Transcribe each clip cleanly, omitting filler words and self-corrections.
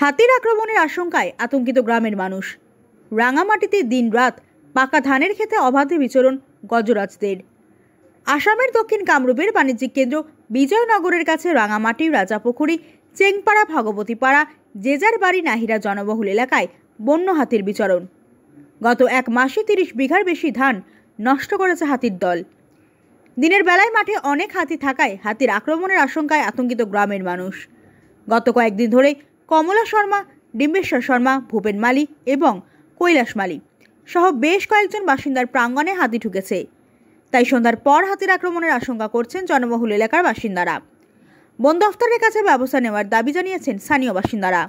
হাতির আক্রমণের আশঙ্কায় আতঙ্কিত গ্রামের মানুষ। রাঙামাটিতে দিনরাত পাকা ধানের ক্ষেতে অবাধে বিচরণ গজরাজদের। আসামের দক্ষিণ কামরূপের বাণিজ্যিক কেন্দ্র বিজয়নগরের কাছে রাঙামাটি, রাজাপুখুরি, চেংপাড়া, ভগবতীপাড়া, জেজার বাড়ি, নাহিরা জনবহুল এলাকায় বন্য হাতির বিচরণ। গত এক মাসে 30 বিঘার বেশি ধান নষ্ট করেছে হাতির দল। দিনের বেলায় মাঠে অনেক হাতি থাকায় হাতির আক্রমণের আশঙ্কায় আতঙ্কিত গ্রামের মানুষ। গত কয়েকদিন ধরে কমলা শর্মা, ডিম্বেশ্বর শর্মা, ভূপেন মালি এবং কৈলাস মালি সহ বেশ কয়েকজন বাসিন্দার প্রাঙ্গণে হাতি ঢুকেছে। তাই সন্ধ্যার পর হাতির আক্রমণের আশঙ্কা করছেন জনবহুল এলাকার বাসিন্দারা। বন দফতরের কাছে ব্যবস্থা নেওয়ার দাবি জানিয়েছেন স্থানীয় বাসিন্দারা।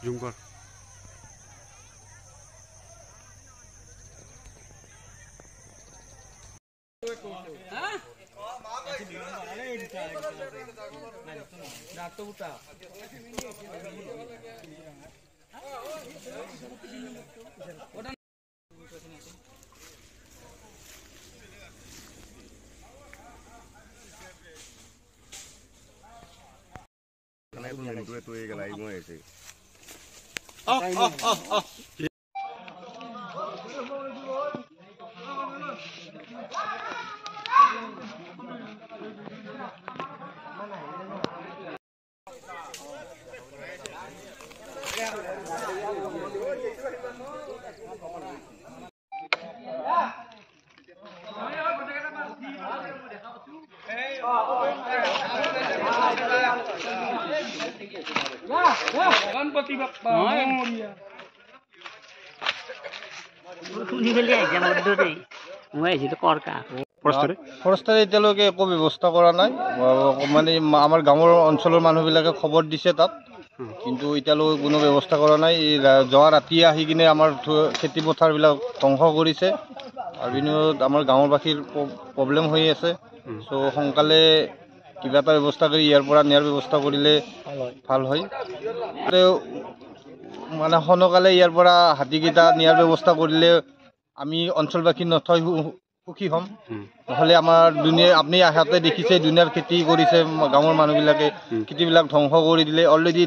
জুম কর। गणपति बाप्पा मोरिया ফৰেষ্টাৰে এতিয়ালৈকে একো ব্যৱস্থা কৰা নাই। মানে আমাৰ গাঁৱৰ অঞ্চলৰ মানুহবিলাকে খবৰ দিছে তাত, কিন্তু এতিয়ালৈকে কোনো ব্যৱস্থা কৰা নাই। যোৱা ৰাতি আহি কিনে আমাৰ খেতি পথাৰবিলাক ধ্বংস কৰিছে। আৰু বিনিময়ত আমাৰ গাঁৱৰবাসীৰ প্ৰব্লেম হৈ আছে। চ' সোনকালে কিবা এটা ব্যৱস্থা কৰি ইয়াৰ পৰা নিয়াৰ ব্যৱস্থা কৰিলে ভাল হয়। মানে সোনকালে ইয়াৰ পৰা হাতীকেইটা নিয়াৰ ব্যৱস্থা কৰিলে আমি অঞ্চলবাসী নথৈ সুখী হ'ম নহ'লে আমাৰ দুনিয়া আপুনি আহাতে দেখিছে দুনিয়াৰ খেতি কৰিছে গাঁৱৰ মানুহবিলাকে খেতিবিলাক ধ্বংস কৰি দিলে অলৰেডি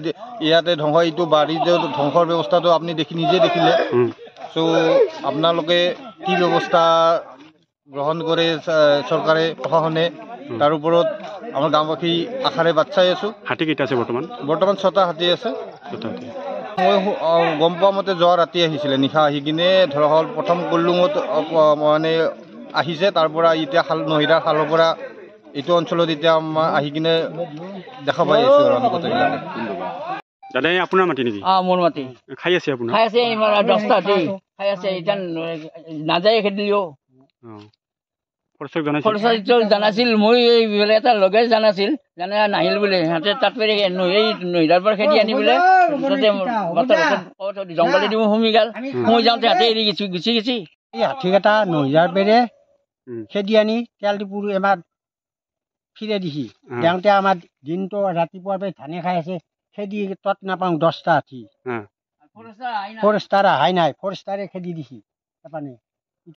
ইয়াতে ধ্বংস এইটো বাৰীতে ধ্বংসৰ ব্যৱস্থাটো আপুনি নিজে দেখিলে চ' আপোনালোকে কি ব্যৱস্থা গ্ৰহণ কৰে চৰকাৰে প্ৰশাসনে তাৰ ওপৰত আমাৰ গাঁওবাসী আশাৰে বাট চাই আছোঁ। হাতী কেইটা আছে বৰ্তমান? বৰ্তমান 6টা হাতী আছে। মই গম পোৱা মতে যোৱা ৰাতি আহিছিলে, নিশা আহি কিনে ধৰা হ'ল প্ৰথম কল্লুঙত মানে আহিছে, তাৰ পৰা এতিয়া নহিৰাৰ খালৰ পৰা এইটো অঞ্চলত এতিয়া আহি কিনে দেখা পাই আছোঁ আৰু আমি গোটেইবিলাকে। দাদা আপোনাৰ মাটি নেকি? মোৰ মাটি খাই আছে আপোনাৰ? খাই আছে 10টা হাতী খাই আছে, এতিয়া নাযায় খেদিলেও জানাছিল। মই এইফালে এটা লগে জানাছিল, জানে নাহিল বোলে সিহঁতে তাত পেৰে নহিৰাৰ পৰা খেদি আনি বোলে জংঘলে দিব সুমি গেল, সুমি যাওঁতে হাতে এৰি গুচি গেছি। এই হাতীকেইটা নহিৰাৰ পেৰে খেদি আনি তেল ডিপুৰ এমাৰ ফিৰে দিছি, যাওঁতে আমাৰ দিনটো ৰাতিপুৱাৰ পৰা ধানে খাই আছে, খেদি তত নাপাওঁ 10টা হাতী। ফৰেষ্টাৰ অহাই নাই, ফৰেষ্টাৰে খেদি দিছি।